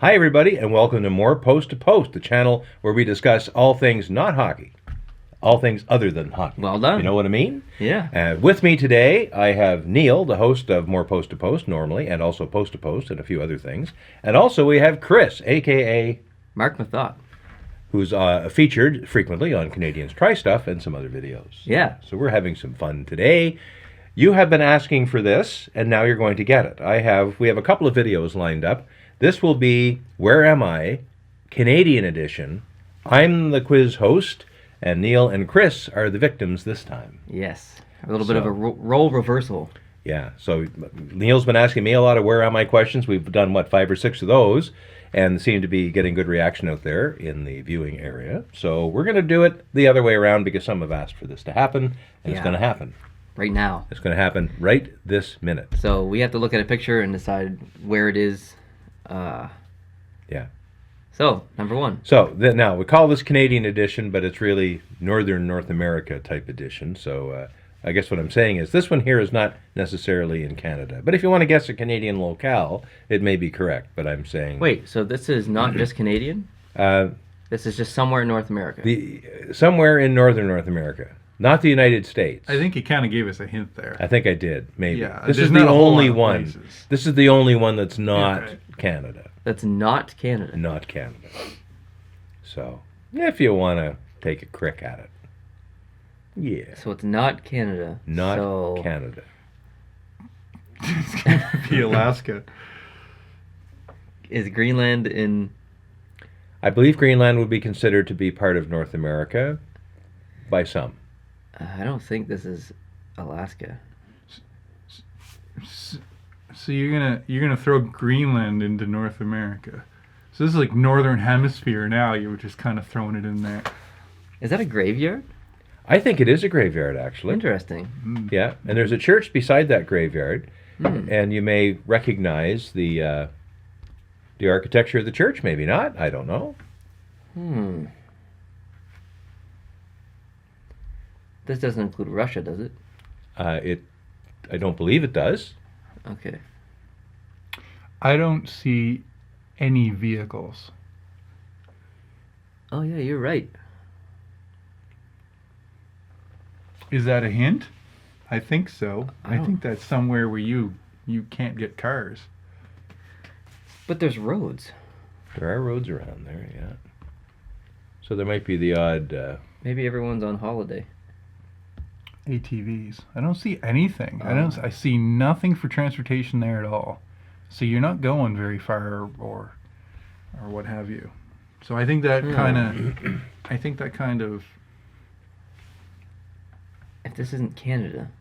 Hi, everybody, and welcome to More Post to Post, the channel where we discuss all things not hockey, all things other than hockey. Well done. You know what I mean? Yeah. With me today, I have Neil, the host of More Post to Post normally, and also Post to Post and a few other things. And also we have Chris, a.k.a. Mark Mathot. who's featured frequently on Canadians Try Stuff and some other videos. Yeah. So we're having some fun today. You have been asking for this, and now you're going to get it. We have a couple of videos lined up. This will be Where Am I? Canadian edition. I'm the quiz host, and Neil and Chris are the victims this time. Yes. A little bit of a role reversal. Yeah, so Neil's been asking me a lot of Where Am I questions. We've done, 5 or 6 of those, and seem to be getting good reaction out there in the viewing area. So we're going to do it the other way around because some have asked for this to happen, and it's going to happen. Right now. It's going to happen right this minute. So we have to look at a picture and decide where it is. Yeah. So, number one. So now we call this Canadian edition, but it's really Northern North America type edition. So I guess what I'm saying is this one here is not necessarily in Canada. But if you want to guess a Canadian locale, it may be correct. But I'm saying... Wait, so this is not just Canadian? This is just somewhere in North America? Somewhere in Northern North America. Not the United States. I think you kind of gave us a hint there. I think I did, maybe. Yeah, this there's is the not a whole only lot of one. places. This is the only one that's not Canada. That's not Canada. Not Canada. So, if you want to take a crick at it. Yeah. So it's not Canada. Not Canada. It's going to be Alaska. Is Greenland in... I believe Greenland would be considered to be part of North America by some. I don't think this is Alaska. So you're gonna throw Greenland into North America. So this is like Northern Hemisphere now. You were just kind of throwing it in there. Is that a graveyard? I think it is a graveyard, actually. Interesting. Yeah, and there's a church beside that graveyard, and you may recognize the architecture of the church. Maybe not. I don't know. This doesn't include Russia, does it? I don't believe it does. Okay. I don't see any vehicles. Oh, yeah, you're right. Is that a hint? I think so. I think that's somewhere where you can't get cars. But there's roads. There are roads around there, yeah. So there might be the odd... Maybe everyone's on holiday. ATVs. I don't see anything. I see nothing for transportation there at all. So you're not going very far or what have you. So I think that kind of If this isn't Canada.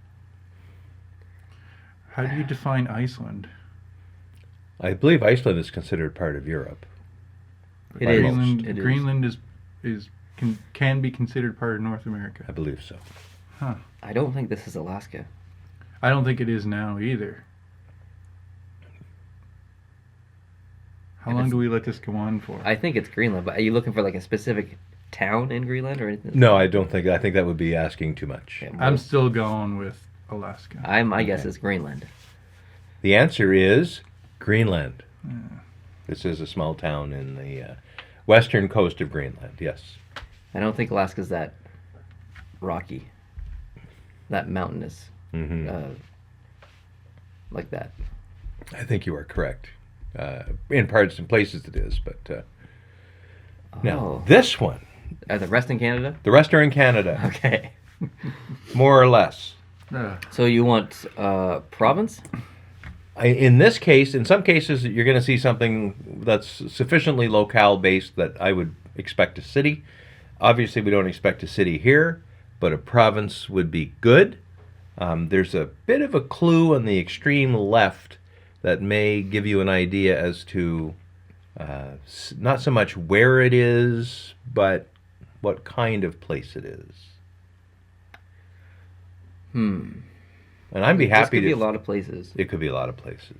How do you define Iceland? I believe Iceland is considered part of Europe. It is. Greenland, It is. Greenland can be considered part of North America. I believe so. Huh. I don't think this is Alaska. I don't think it is now either. How long do we let this go on for? I think it's Greenland, but are you looking for like a specific town in Greenland or anything? No, I don't think. I think that would be asking too much. Yeah, I'm still going with Alaska. my guess is Greenland. The answer is Greenland. This is a small town in the western coast of Greenland, yes. I don't think Alaska's that rocky, that mountainous, like that. I think you are correct. In parts and places it is, but now this one. Are the rest in Canada? The rest are in Canada. Okay. More or less. So you want province? In this case, in some cases, you're going to see something that's sufficiently locale-based that I would expect a city. Obviously, we don't expect a city here, but a province would be good. There's a bit of a clue on the extreme left that may give you an idea as to not so much where it is, but what kind of place it is. And I'd be happy This could be a lot of places. It could be a lot of places.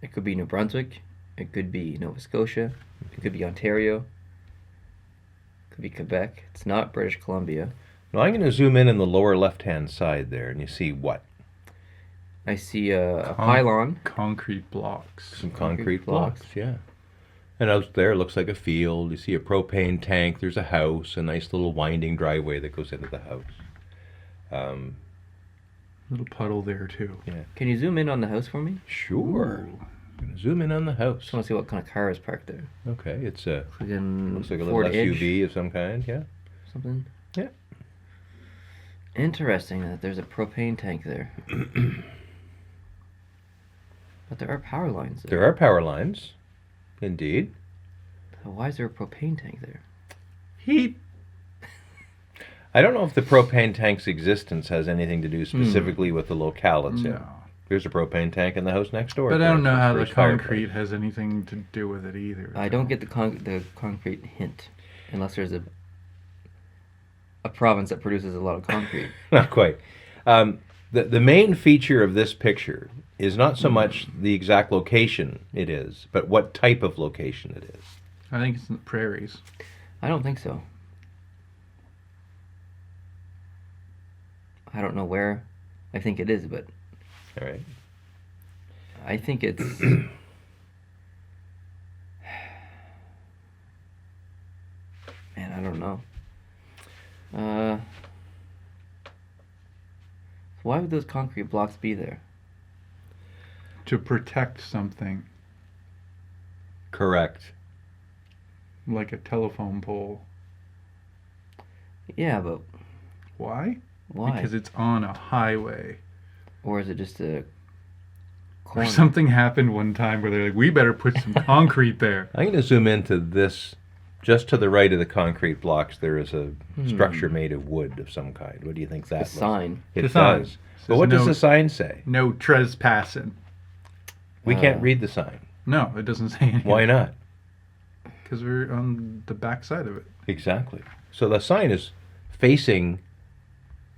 It could be New Brunswick. It could be Nova Scotia. It could be Ontario. It could be Quebec. It's not British Columbia. Now I'm going to zoom in the lower left-hand side there, and you see what? I see a pylon. Concrete blocks. Some concrete blocks. blocks, yeah. And out there, it looks like a field. You see a propane tank. There's a house, a nice little winding driveway that goes into the house. Little puddle there too. Yeah. Can you zoom in on the house for me? Sure. Ooh. Gonna zoom in on the house. Just want to see what kind of car is parked there. Okay, it's a Friggin' looks like a little Ford Edge, SUV of some kind. Yeah. something. Yeah. Interesting that there's a propane tank there. But there are power lines there. There are power lines, indeed. So why is there a propane tank there? Heat. I don't know if the propane tank's existence has anything to do specifically with the locale it's in. No. There's a propane tank in the house next door. But I don't know how the First fireplace. concrete has anything to do with it either. I don't get the concrete hint, unless there's a province that produces a lot of concrete. Not quite. The main feature of this picture is not so much the exact location it is, but what type of location it is. I think it's in the prairies. I don't think so. I don't know where I think it is, but All right. I think it's man, I don't know. Why would those concrete blocks be there? To protect something, Correct. like a telephone pole. Yeah, but Why? why? Because it's on a highway. Or is it just a Or corner? something happened one time where they're like, we better put some concrete there. I'm going to zoom into this. Just to the right of the concrete blocks, there is a structure made of wood of some kind. What do you think that A looks sign. It The sign does. says But what does no- the sign say? No trespassing. We can't read the sign. No, it doesn't say anything. Why not? Because we're on the back side of it. Exactly. So the sign is facing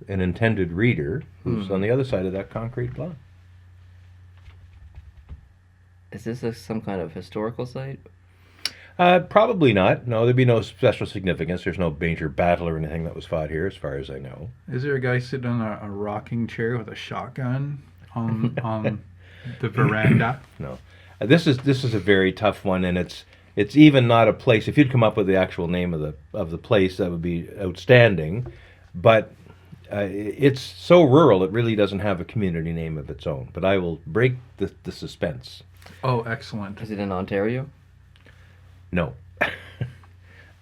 an intended reader who's on the other side of that concrete block. Is this some kind of historical site? Probably not. No, there'd be no special significance. There's no major battle or anything that was fought here, as far as I know. Is there a guy sitting on a rocking chair with a shotgun on the veranda? No, this is a very tough one, and it's even not a place. If you'd come up with the actual name of the place, that would be outstanding. But it's so rural, it really doesn't have a community name of its own. But I will break the suspense. Oh, excellent. Is it in Ontario? No.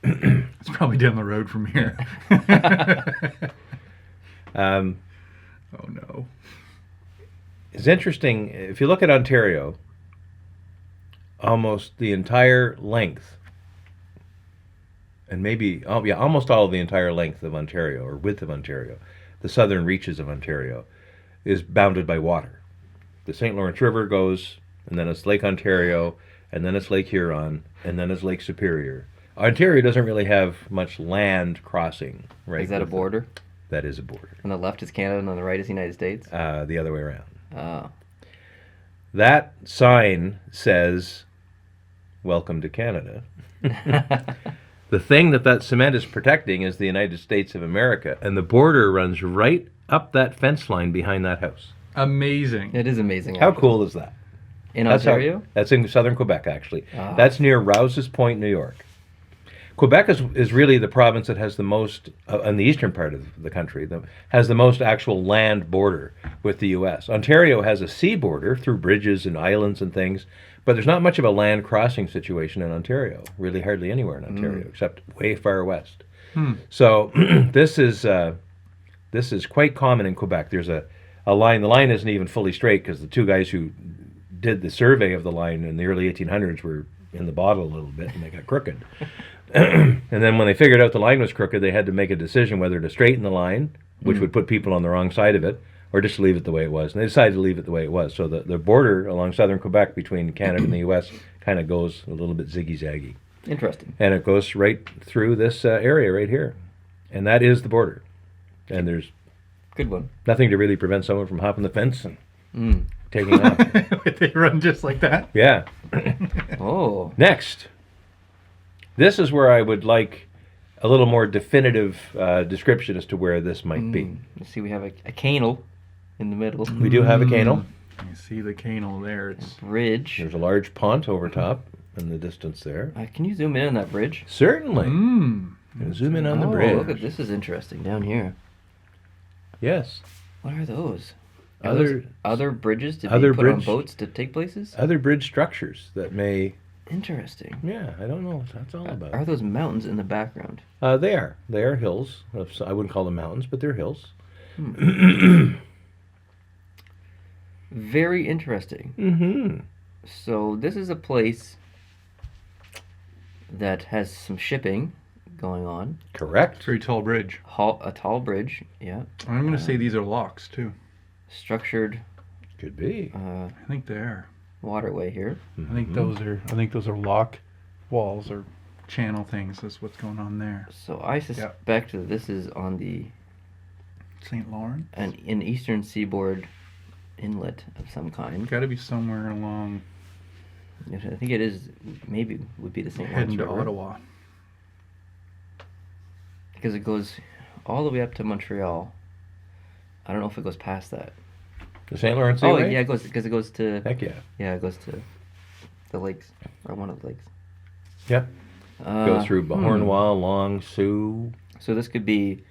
It's probably down the road from here. Um, Oh, no. It's interesting. If you look at Ontario, almost the entire length, and maybe almost all of the entire length of Ontario, or width of Ontario, the southern reaches of Ontario, is bounded by water. The St. Lawrence River goes, and then it's Lake Ontario, and then it's Lake Huron, and then it's Lake Superior. Ontario doesn't really have much land crossing, right? Is that a with border? That is a border. On the left is Canada and on the right is the United States? The other way around. Oh. That sign says, "Welcome to Canada." The thing that cement is protecting is the United States of America, and the border runs right up that fence line behind that house. Amazing. It is amazing. How actually. cool is that? In That's Ontario? That's in southern Quebec, actually. Ah. That's near Rouse's Point, New York. Quebec is really the province that has the most, in the eastern part of the country, has the most actual land border with the U.S. Ontario has a sea border through bridges and islands and things, but there's not much of a land crossing situation in Ontario, really hardly anywhere in Ontario, except way far west. So this is quite common in Quebec. There's a line. The line isn't even fully straight because the two guys who did the survey of the line in the early 1800s were in the bottle a little bit and they got crooked. And then when they figured out the line was crooked, they had to make a decision whether to straighten the line, which would put people on the wrong side of it, or just leave it the way it was. And they decided to leave it the way it was. So the border along southern Quebec between Canada and the U.S. kind of goes a little bit ziggy-zaggy. Interesting. And it goes right through this area right here. And that is the border. And there's Good one. nothing to really prevent someone from hopping the fence and taking off. They run just like that. Yeah. Oh. Next. This is where I would like a little more definitive description as to where this might be. You see, we have a canal. in the middle. We do have a canal. You see the canal there. It's Bridge. There's a large pont over top in the distance there. Can you zoom in on that bridge? Certainly. Zoom in on the bridge. Look at this. Is interesting down here. Yes. What are those? Are Other- those other bridges to other be put on bridge- boats to take places? Other bridge structures that may. Interesting. Yeah, I don't know what that's all about. Are those mountains in the background? They are. They are hills. I wouldn't call them mountains, but they're hills. Very interesting. Mm-hmm. So this is a place that has some shipping going on. Correct. very tall bridge. A tall bridge, yeah. I'm going to say these are locks too. Structured Could be. I think they are. waterway here. I think those are lock walls or channel things. That's what's going on there. So I suspect that this is on the St. Lawrence. an eastern seaboard inlet of some kind. Got to be somewhere along I think it is. Maybe would be the St. Lawrence heading to River. Ottawa. Because it goes all the way up to Montreal. I don't know if it goes past that. The St. Lawrence Oh Seaway? yeah, it goes because it goes to Heck yeah. it goes to the lakes or one of the lakes. Yep. Go through Bahornwall, Long, Sioux. So this could be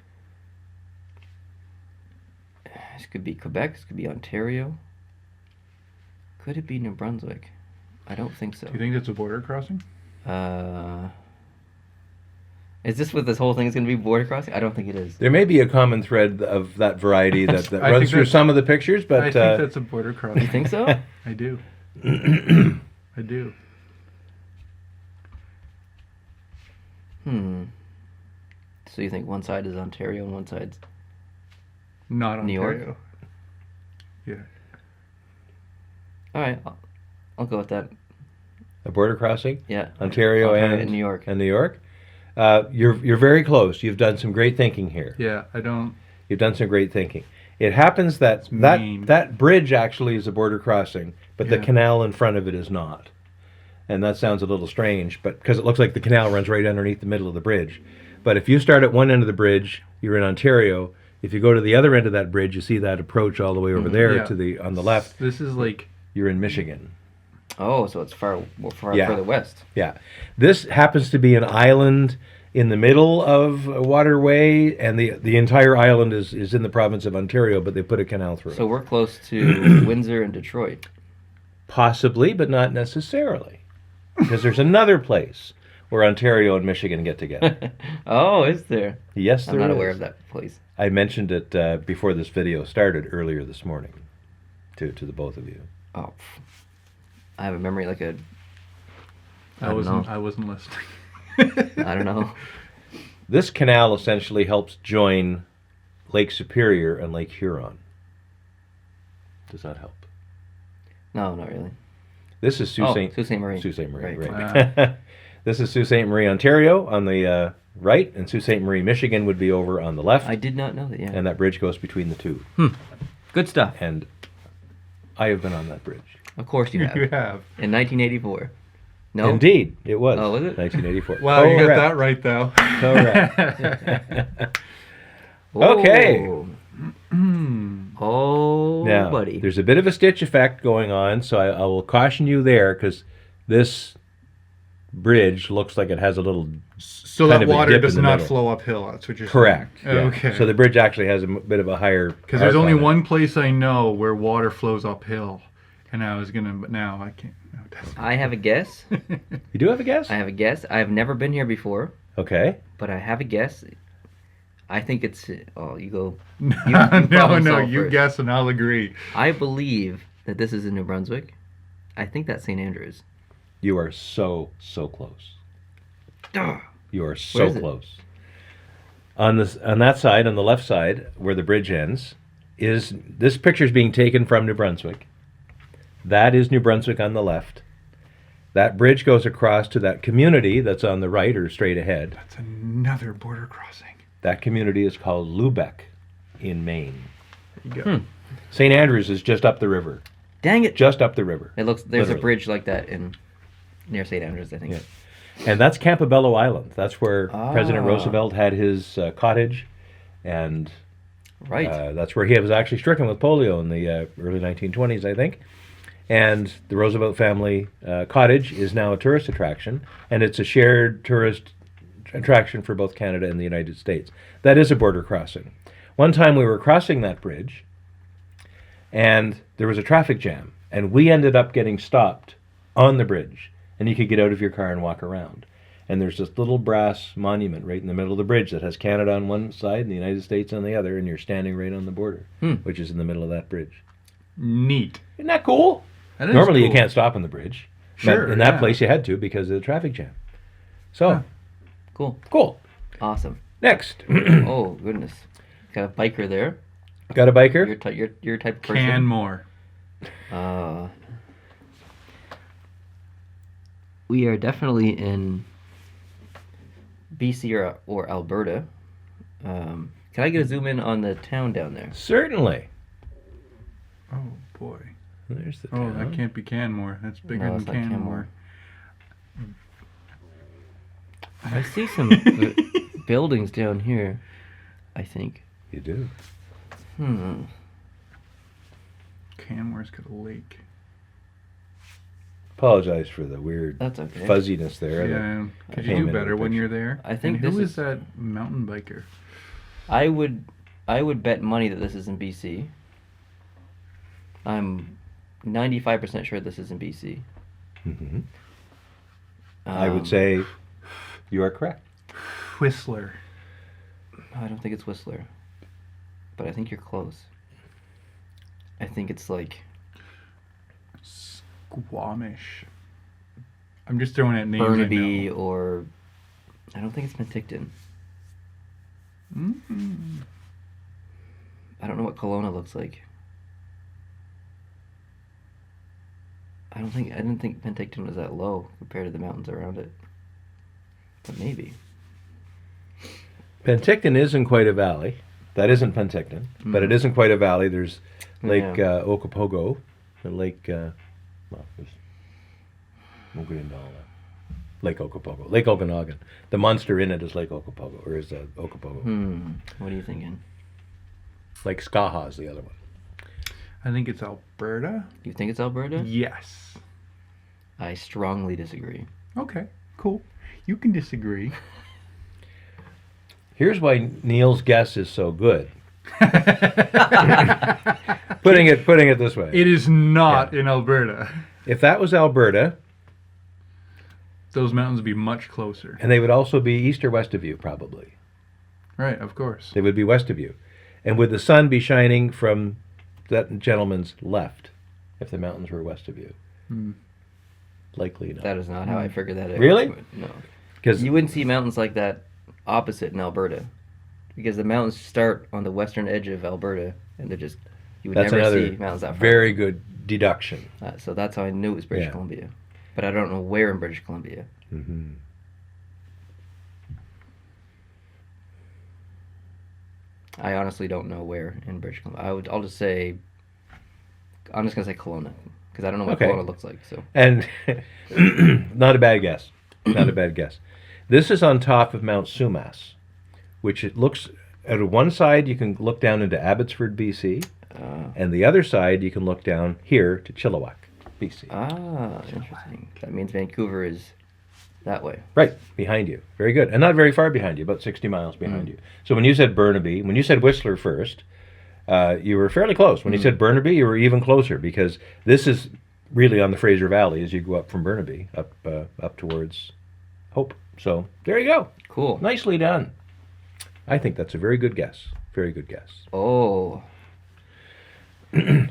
Quebec. This could be Ontario. Could it be New Brunswick? I don't think so. Do you think that's a border crossing? Is this what this whole thing is going to be border crossing? I don't think it is. There may be a common thread of that variety that I think runs through that's- some of the pictures, but I think that's a border crossing. You think so? I do. I do. So you think one side is Ontario and one side's Not New Ontario. York? Yeah. all right? I'll go with that. a border crossing, Yeah, Ontario and New York. And New York. You're very close. You've done some great thinking here. Yeah, I don't. You've done some great thinking. It happens that mean. that bridge actually is a border crossing, but the Yeah. canal in front of it is not. And that sounds a little strange, but because it looks like the canal runs right underneath the middle of the bridge. But if you start at one end of the bridge, you're in Ontario. If you go to the other end of that bridge, you see that approach all the way over there Yeah. to the on the left. This is like You're in Michigan. Oh, so it's far Yeah. further west. Yeah. This happens to be an island in the middle of a waterway, and the entire island is in the province of Ontario, but they put a canal through So it. we're close to Windsor and Detroit. Possibly, but not necessarily. Because there's another place where Ontario and Michigan get together. Oh, is there? Yes, I'm there not is. aware of that place. I mentioned it before this video started earlier this morning to the both of you. Oh, I have a memory like a. I don't wasn't. know. I wasn't listening. I don't know. This canal essentially helps join Lake Superior and Lake Huron. Does that help? No, not really. This is Sault Ste. Sault Ste. Marie. Sault Ste. Marie, Right. right. This is Sault Ste. Marie, Ontario on the right, and Sault Ste. Marie, Michigan would be over on the left. I did not know that. Yeah. And that bridge goes between the two. Good stuff. And I have been on that bridge. Of course you have. You have. In 1984. No. Indeed, it was. Oh, was it? 1984. Wow, you got Correct. that right though. Correct. Oh. Okay. Oh, Now, buddy. there's a bit of a stitch effect going on, so I will caution you there, because this bridge looks like it has a little... So kind that of a water dip in does the not middle. flow uphill. That's what you're Correct. saying. yeah. Okay. So the bridge actually has a bit of a higher... Because there's arc only on it. one place I know where water flows uphill, and I was gonna, but now I can't. No, it doesn't. I have a guess. You do have a guess? I have a guess. I have never been here before, Okay. but I have a guess. I think it's. Oh, you go. no, problem no, solve you first. guess and I'll agree. I believe that this is in New Brunswick. I think that's St. Andrews. You are so close. Duh. You are Where so is it? close. On that side, on the left side, where the bridge ends, is this picture is being taken from New Brunswick. That is New Brunswick on the left. That bridge goes across to that community that's on the right or straight ahead. That's another border crossing. That community is called Lubec in Maine. There you go. St. Andrews is just up the river. Dang it! Just up the river. It looks. There's Literally. a bridge like that near St. Andrews, I think. Yeah. And that's Campobello Island. That's where President Ah. Roosevelt had his cottage. And Right. That's where he was actually stricken with polio in the early 1920s, I think. And the Roosevelt family cottage is now a tourist attraction, and it's a shared tourist attraction for both Canada and the United States. That is a border crossing. One time we were crossing that bridge, and there was a traffic jam, and we ended up getting stopped on the bridge, and you could get out of your car and walk around. And there's this little brass monument right in the middle of the bridge that has Canada on one side and the United States on the other, and you're standing right on the border, which is in the middle of that bridge. Neat. Isn't that cool? That is Normally cool. you can't stop on the bridge. Sure, But in that yeah. place you had to because of the traffic jam. So, Huh. Cool. cool. Awesome. Next. Oh goodness. Got a biker there. Got a biker? Your type of person. Canmore. We are definitely in BC or Alberta. Can I get a zoom in on the town down there? Certainly. Oh boy. There's the Oh, town. that can't be Canmore. That's bigger No, than it's not Canmore. I see some buildings down here, I think. You do. Canmore's got a lake. Apologize for the weird That's okay. fuzziness there. Yeah. I Could came you do into better the when picture. you're there? I think and this who is- is that mountain biker? I would bet money that this is in BC. I'm 95% sure this is in BC. Mhm. I Um, would say you are correct. Whistler. I don't think it's Whistler, but I think you're close. I think it's like Squamish. I'm just throwing out names. Burnaby or I don't think it's Penticton. Mm-hmm. I don't know what Kelowna looks like. I didn't think Penticton was that low compared to the mountains around it. But maybe. Penticton isn't quite a valley. That isn't Penticton, but it isn't quite a valley. There's Lake Yeah. Okopogo, the lake. Well, we'll get into all that. Lake Okopogo, Lake Okanagan. The monster in it is Lake Okopogo, or is Okopogo? What are you thinking? Lake Skaha is the other one. I think it's Alberta. You think it's Alberta? Yes. I strongly disagree. Okay. Cool. You can disagree. Here's why Neil's guess is so good. Putting it this way. It is not in Alberta. If that was Alberta, Those mountains would be much closer. and they would also be east or west of you, probably. Right, of course. They would be west of you. And would the sun be shining from that gentleman's left if the mountains were west of you? Likely not. That is not how I figured that out. Really? No. Because You wouldn't see mountains like that opposite in Alberta. Because the mountains start on the western edge of Alberta, and they're just, you would that's never another see mountains that far. very good deduction. So that's how I knew it was British Yeah. Columbia. But I don't know where in British Columbia. Hmm. I honestly don't know where in British Columbia. I'm just gonna say Kelowna. Because I don't know what Okay. Kelowna looks like, so. And not a bad guess. Not a bad guess. This is on top of Mount Sumas, which it looks, out of one side you can look down into Abbotsford, BC, and the other side you can look down here to Chilliwack, BC. Interesting. That means Vancouver is that way. Right, behind you. Very good. And not very far behind you, about 60 miles behind you. So when you said Burnaby, when you said Whistler first, you were fairly close. When you said Burnaby, you were even closer, because this is really on the Fraser Valley as you go up from Burnaby, up towards Hope. So there you go. Cool. Nicely done. I think that's a very good guess. Very good guess. Oh.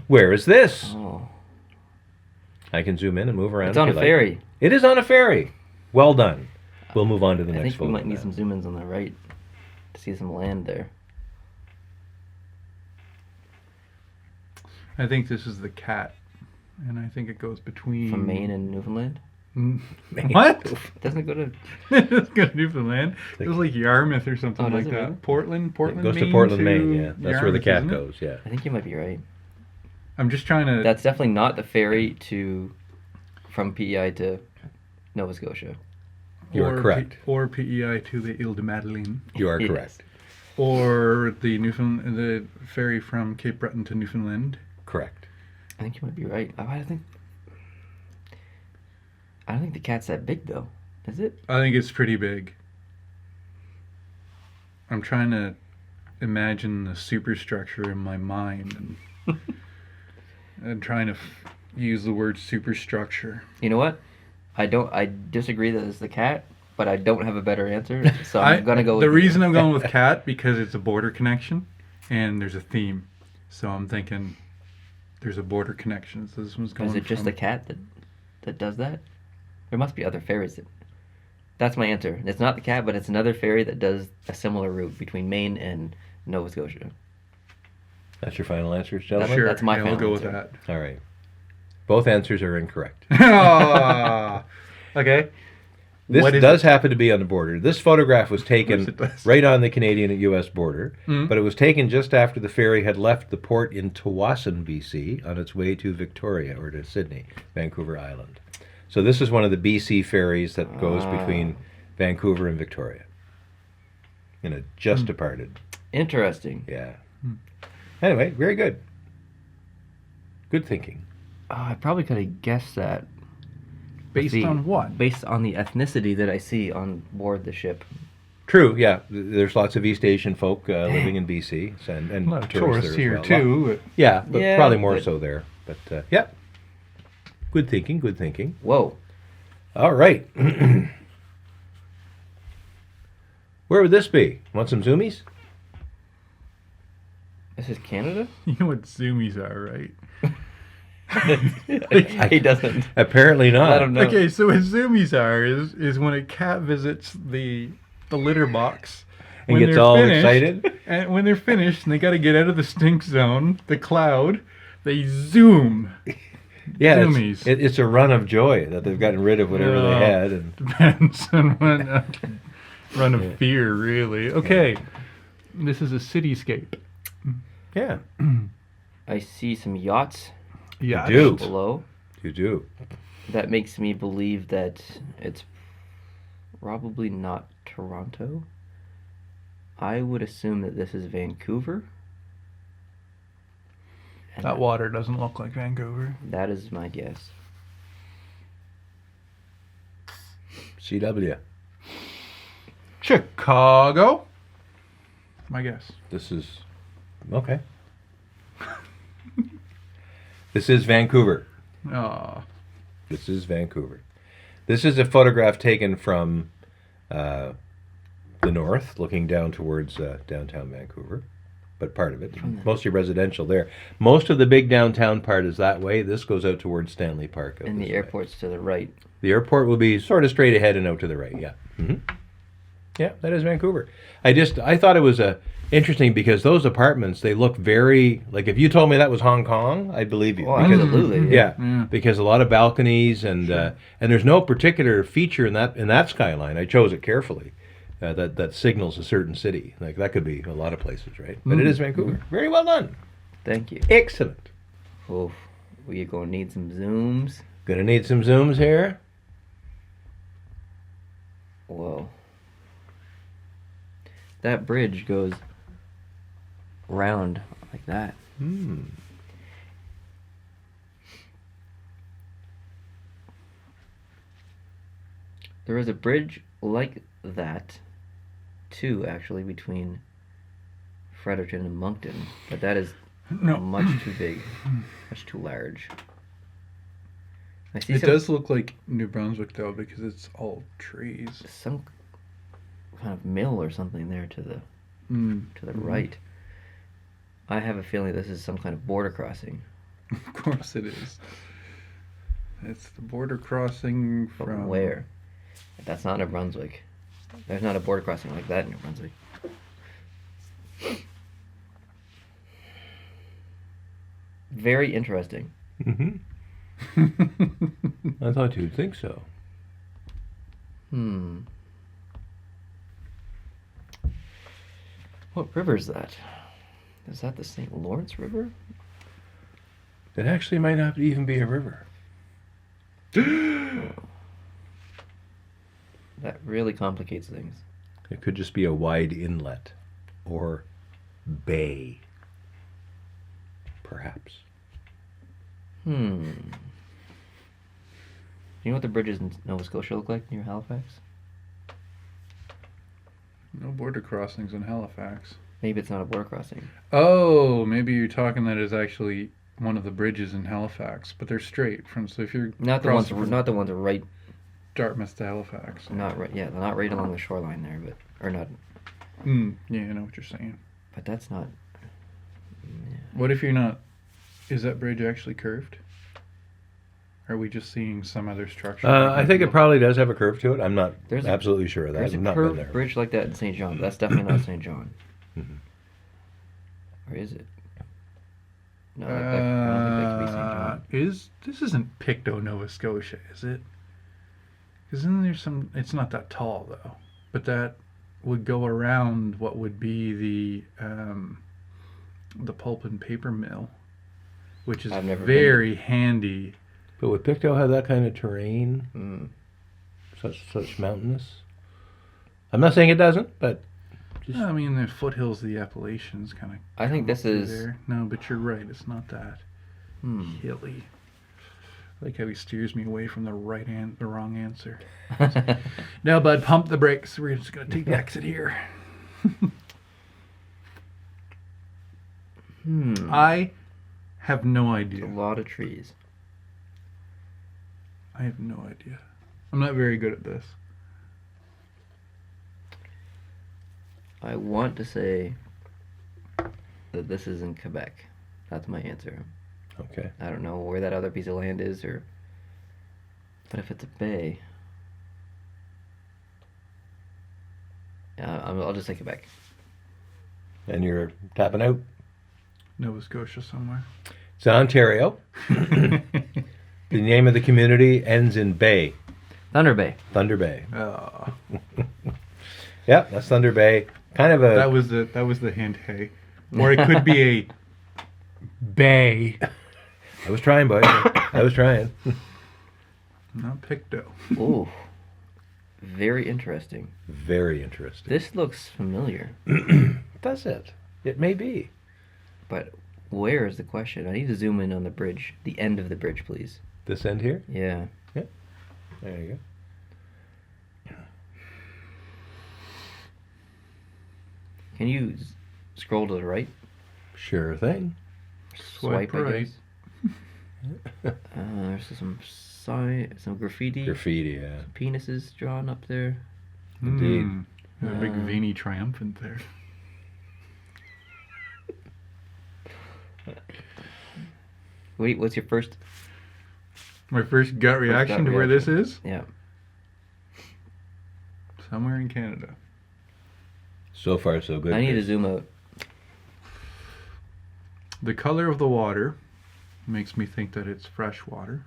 Where is this? Oh. I can zoom in and move around. It's on if a you like. ferry. It is on a ferry. Well done. We'll move on to the I next think we photo might need now. some zoom-ins on the right to see some land there. I think this is the cat. And I think it goes between... From Maine and Newfoundland. What? Doesn't it go to... It's got Newfoundland. It was like Yarmouth or something Oh, does like it that. really? Portland, It goes Maine to Portland, Maine. Yeah, that's where the Yarmouth, cat isn't it? goes. Yeah. I think you might be right. I'm just trying to... That's definitely not the ferry from PEI to Nova Scotia. You are correct. Or PEI to the Ile de Madeleine. You are Yes. correct. or the ferry from Cape Breton to Newfoundland. Correct. I think you might be right. I don't think the cat's that big though. Is it? I think it's pretty big. I'm trying to imagine the superstructure in my mind and trying to use the word superstructure. You know what? I disagree that it's the cat, but I don't have a better answer, so I'm gonna go with the you. reason I'm going with cat because it's a border connection and there's a theme. So I'm thinking there's a border connection. So this one's going. Is it just the cat that does that? There must be other ferries that's my answer. It's not the cat, but it's another ferry that does a similar route between Maine and Nova Scotia. That's your final answers, gentlemen? Sure, That's my yeah, final we'll go with answer. that. All right. Both answers are incorrect. Ah, okay. This What is does happen to be on the border. This photograph was Of taken course it does. right on the Canadian and U.S. border, Mhm. but it was taken just after the ferry had left the port in Tawasin, BC, on its way to Victoria, or to Sydney, Vancouver Island. So this is one of the BC ferries that goes between Vancouver and Victoria. And it just departed. Interesting. Yeah. Anyway, very good. Good thinking. Oh, I probably could have guessed that. Based on what? Based on the ethnicity that I see on board the ship. True, yeah. There's lots of East Asian folk living in BC, and A lot of tourists tourists there here as well. too. Yeah, but Yeah, probably more but- so there. But yeah, good thinking, good thinking. Whoa. All right. Where would this be? Want some zoomies? This is Canada? You know what zoomies are, right? He doesn't. Apparently not. Let him know. Okay, so what zoomies are is when a cat visits the litter box And when gets they're all finished, excited? and when they're finished and they got to get out of the stink zone, the cloud, they zoom. Yeah, Zoomies. it's a run of joy that they've gotten rid of whatever Oh. they had. And Depends on when run of fear, really. Okay, this is a cityscape. yeah, I see some yachts Yeah, do. below. you do. That makes me believe that it's probably not Toronto. I would assume that this is Vancouver. And that water doesn't look like Vancouver. that is my guess. CW. Chicago. My guess. This is okay. This is Vancouver. Oh, This is Vancouver. This is a photograph taken from the north, looking down towards downtown Vancouver, but part of it, mostly residential there. Most of the big downtown part is that way. This goes out towards Stanley Park. out And the this way. airport's to the right. The airport will be sort of straight ahead and out to the right. Yeah. Yeah, that is Vancouver. I thought it was interesting because those apartments, they look very like, if you told me that was Hong Kong, I'd believe you. Oh, because, absolutely. yeah, Yeah. because a lot of balconies and there's no particular feature in that skyline. I chose it carefully. That signals a certain city. Like that could be a lot of places, right? But it is Vancouver. Very well done. Thank you. Excellent. Oh, we gonna need some zooms. Gonna need some zooms here. Whoa. That bridge goes round like that. There is a bridge like that, too, actually, between Fredericton and Moncton, but that is no. much too big, much too large. I see It does look like New Brunswick, though, because it's all trees. some kind of mill or something there to the Mm. right. I have a feeling this is some kind of border crossing. Of course it is. It's the border crossing But from... where? That's not New Brunswick. There's not a border crossing like that in New Brunswick. Very interesting. I thought you'd think so. What river is that? Is that the St. Lawrence River? It actually might not even be a river. That really complicates things. It could just be a wide inlet. or bay? Perhaps. Do you know what the bridges in Nova Scotia look like near Halifax? No border crossings in Halifax. Maybe it's not a border crossing. Oh, maybe you're talking that is actually one of the bridges in Halifax, but they're straight from. So if you're Not the ones. crossing from Not the ones right. Dartmouth to Halifax. Not right. Yeah, they're not right along the shoreline there, but or not. Yeah, I know what you're saying. But that's not. What if you're not? Is that bridge actually curved? Are we just seeing some other structure? I think it probably does have a curve to it. I'm not There's a- absolutely sure of that. There's I've a not been curved there. bridge like that in St. John, but that's definitely not St. John. Mhm. Or is it? No, I don't think that could be St. John. This isn't Pictou, Nova Scotia, is it? Because then there's some. It's not that tall though, but that would go around what would be the pulp and paper mill, which is I've never very handy. But would Pictou have that kind of terrain? Mm. Such mountainous? I'm not saying it doesn't, but just I mean, the foothills of the Appalachians kind of. I think this is. there. No, but you're right. It's not that hilly. I like how he steers me away from the wrong answer. No, bud, pump the brakes. We're just gonna take the exit here. I have no A idea. lot of trees. I have no idea. I'm not very good at this. I want to say that this is in Quebec. That's my answer. okay. I don't know where that other piece of land is, but if it's a bay, I'll just say Quebec. And you're tapping out. Nova Scotia somewhere. It's Ontario. The name of the community ends in Bay. Thunder Bay. Thunder Bay. Oh, Yeah, that's Thunder Bay. Kind of a. that was the hint. Hey, or it could be a bay. I was trying, boys. I was trying. Not Pictou. Ooh, very interesting. Very interesting. This looks familiar, Does it? It may be. but where is the question? I need to zoom in on the bridge, the end of the bridge, please. This end here? Yeah. There you go. Can you scroll to the right? Sure thing. Swipe I right. guess. There's some graffiti. Graffiti, yeah. Penises drawn up there. Indeed. A big veiny triumphant there. What's your first? My first gut reaction to where this is? Yeah. Somewhere in Canada. So far, so good. I need to Chris. zoom out. The color of the water makes me think that it's fresh water.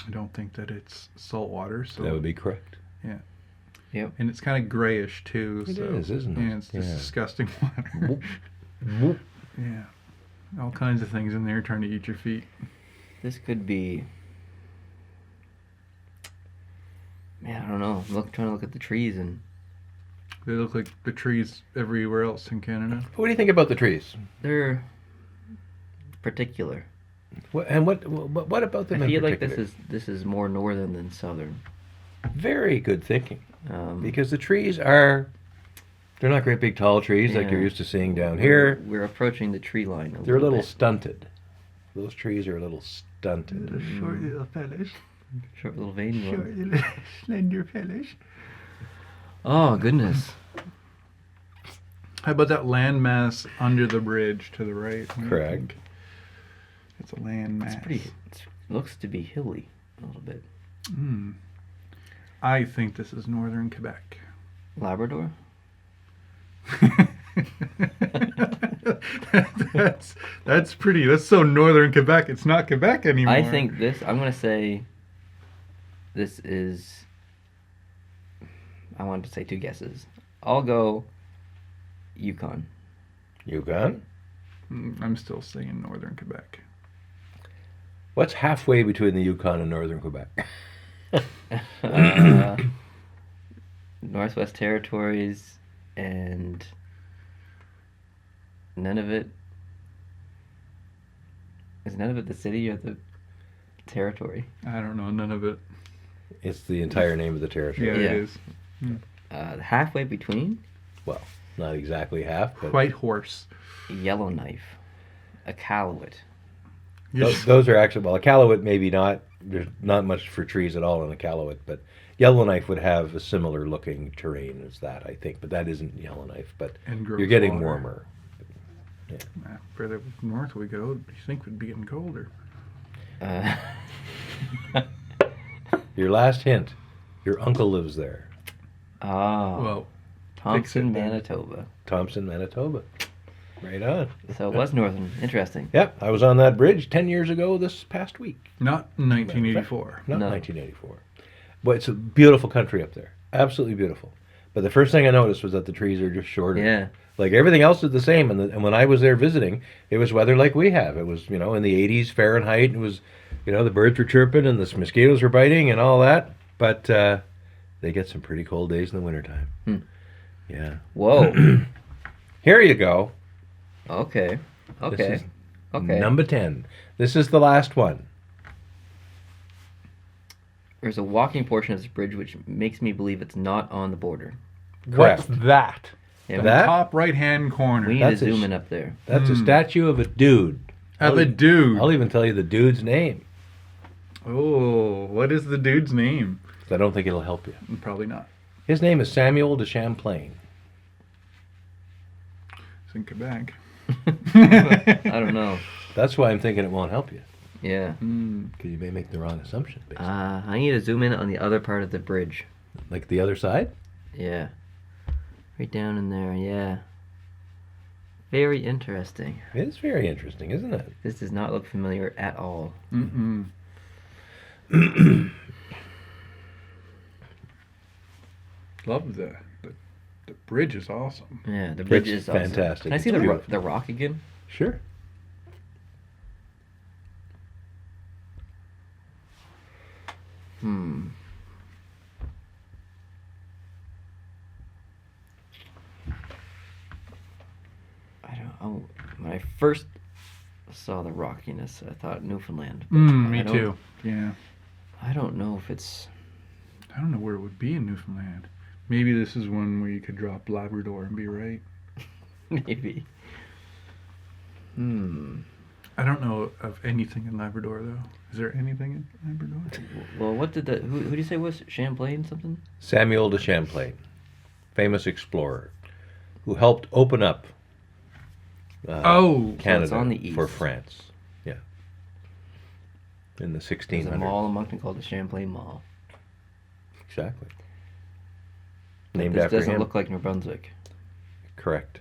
I don't think that it's salt water. So That would be correct. and it's kind of grayish too. It so, is, isn't it? Yeah, it's just Yeah. disgusting water. Whoop. Yeah, all kinds of things in there trying to eat your feet. This could be. Man, I don't know. Trying to look at the trees and. They look like the trees everywhere else in Canada. What do you think about the trees? They're particular. What about them I in feel like particular? this is more northern than southern. Very good thinking. Um, Because the trees they're not great big tall trees like Yeah. you're used to seeing down here. we're approaching the tree line. They're a little bit. stunted. Those trees are a little stunted. Short little fellas. Short little veiny ones. little slender fellas. Oh goodness. How about that landmass under the bridge to the right? What do you Correct. think? It's a landmass. It looks to be hilly a little bit. I think this is northern Quebec. Labrador. that's pretty. That's so northern Quebec. It's not Quebec anymore. I think this. I'm gonna say. This is. I wanted to say two guesses. I'll go. Yukon. Yukon? I'm still saying northern Quebec. What's halfway between the Yukon and northern Quebec? Northwest Territories. and none of it is none of it the city or the territory. I don't know, none of it. It's the entire name of the territory. Yeah, Yeah. it is. Halfway between Well, not exactly half, but Whitehorse. Yellowknife, Iqaluit. those are actually, well, Iqaluit maybe not. There's not much for trees at all in Iqaluit, but Yellowknife would have a similar looking terrain as that, I think. But that isn't Yellowknife. But And grows you're getting water. warmer. Further north we go, you think we'd be getting colder. Uh, Your last hint: your uncle lives there, oh, Well, Thompson, fix it then. Manitoba. Thompson, Manitoba. Right on. So it was northern. Interesting. Yep, I was on that bridge 10 years ago this past week. not 1984. Not No. 1984. But it's a beautiful country up there. Absolutely beautiful. But the first thing I noticed was that the trees are just shorter. Yeah. Like everything else is the same. And when I was there visiting, it was weather like we have. It was, in the 80s Fahrenheit. It was, the birds were chirping and the mosquitoes were biting and all that. But they get some pretty cold days in the wintertime. Hmm. Yeah. Whoa. Here you go. Okay. This Okay. is Okay. Number 10. This is the last one. There's a walking portion of this bridge which makes me believe it's not on the border. What's Correct. that? Yeah, The That? top right-hand corner. we need That's to a zoom sh- in up there. That's a statue of a dude. Of a dude. I'll even tell you the dude's name. Oh, what is the dude's name? I don't think it'll help you. Probably not. His name is Samuel de Champlain. It's in Quebec. I don't know. That's why I'm thinking it won't help you. Yeah. Because you may make the wrong assumption. Basically. I need to zoom in on the other part of the bridge. Like the other side? Yeah. Right down in there, yeah. Very interesting. It is very interesting, isn't it? This does not look familiar at all. Mm-mm. Love the bridge is awesome. Yeah, the bridge It's is awesome. fantastic. Can I see It's the beautiful. the rock again? Sure. Hmm. I don't. Oh, when I first saw the rockiness, I thought Newfoundland. but Me I don't- too. Yeah. I don't know if it's. I don't know where it would be in Newfoundland. Maybe this is one where you could drop Labrador and be right. Maybe. Hmm. I don't know of anything in Labrador though. Is there anything in Labrador? Well, what did the who do you say was Champlain something? Samuel de Champlain, famous explorer, who helped open up Oh, Canada on the east. for France. Yeah. In the There's a 1600s. mall in Moncton called the Champlain Mall. Exactly. Named This after doesn't him. look like New Brunswick. Correct.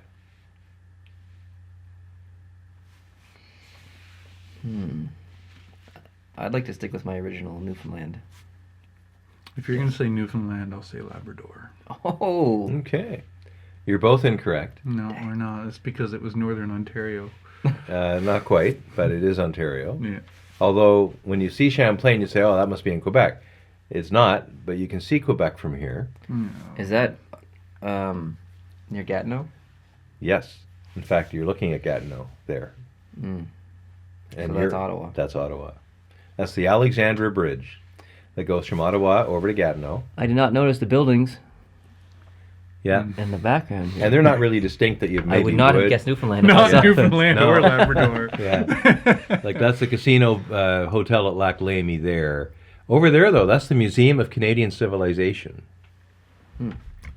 I'd like to stick with my original Newfoundland. if you're gonna say Newfoundland, I'll say Labrador. Oh, Okay. You're both incorrect. No, we're not. It's because it was Northern Ontario. Not quite, but it is Ontario. Yeah. Although, when you see Champlain, you say, oh, that must be in Quebec. It's not, but you can see Quebec from here. is that near Gatineau? Yes. In fact, you're looking at Gatineau there. Mm. And So that's Ottawa. That's Ottawa. That's the Alexandra Bridge that goes from Ottawa over to Gatineau. I did not notice the buildings Yeah. in the background. Here. And they're not really distinct that you've I maybe would not have guessed Newfoundland. if I Not saw- Newfoundland No. or Labrador. Yeah. Like that's the casino hotel at Lac Lamy there. Over there, though, that's the Museum of Canadian Civilization.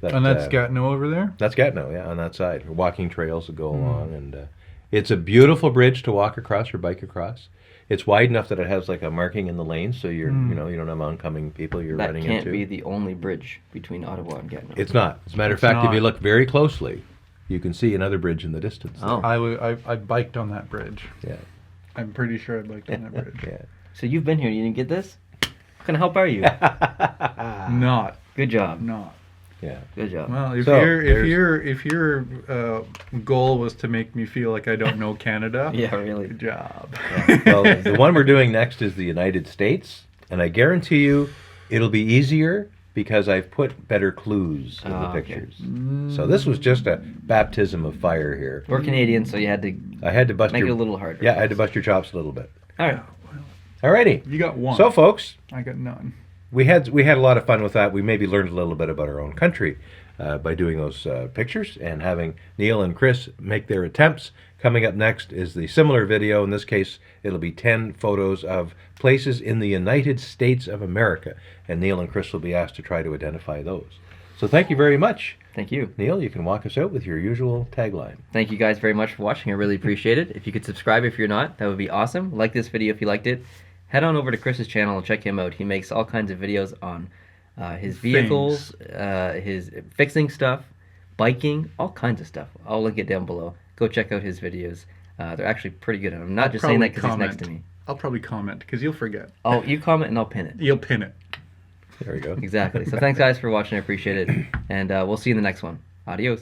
That, And that's Gatineau over there? That's Gatineau, yeah, on that side. Walking trails that go along, and it's a beautiful bridge to walk across or bike across. It's wide enough that it has like a marking in the lane, so you don't have oncoming people you're That running can't into. be the only bridge between Ottawa and Gatineau. It's not. As a matter of It's fact, if not. you look very closely, you can see another bridge in the distance. Oh. I biked on that bridge. Yeah. I'm pretty sure I biked on that bridge. Yeah. So you've been here. You didn't get this? What kind of help are you? Not. Good job. Not. Yeah. Good job. Well, if So, your goal was to make me feel like I don't know Canada, Yeah, really. good job. Well, the one we're doing next is the United States, and I guarantee you it'll be easier because I've put better clues in the okay. pictures. So this was just a baptism of fire here. We're Canadian, so you had to I had to bust make your it a little harder. yeah, I had to bust your chops a little bit. All right. Alrighty. You got one. So, folks, I got none. we had a lot of fun with that. We maybe learned a little bit about our own country by doing those pictures and having Neil and Chris make their attempts. Coming up next is the similar video. In this case, it'll be 10 photos of places in the United States of America, and Neil and Chris will be asked to try to identify those. So thank you very much. Thank you. Neil, you can walk us out with your usual tagline. Thank you guys very much for watching. I really appreciate it. If you could subscribe if you're not, that would be awesome. Like this video if you liked it. Head on over to Chris's channel and check him out. He makes all kinds of videos on his vehicles, his fixing stuff, biking, all kinds of stuff. I'll link it down below. Go check out his videos. They're actually pretty good. I'm not just saying that because he's next to me. I'll probably comment because you'll forget. Oh, you comment and I'll pin it. You'll pin it. There we go. Exactly. So thanks guys for watching. I appreciate it. And we'll see you in the next one. Adios.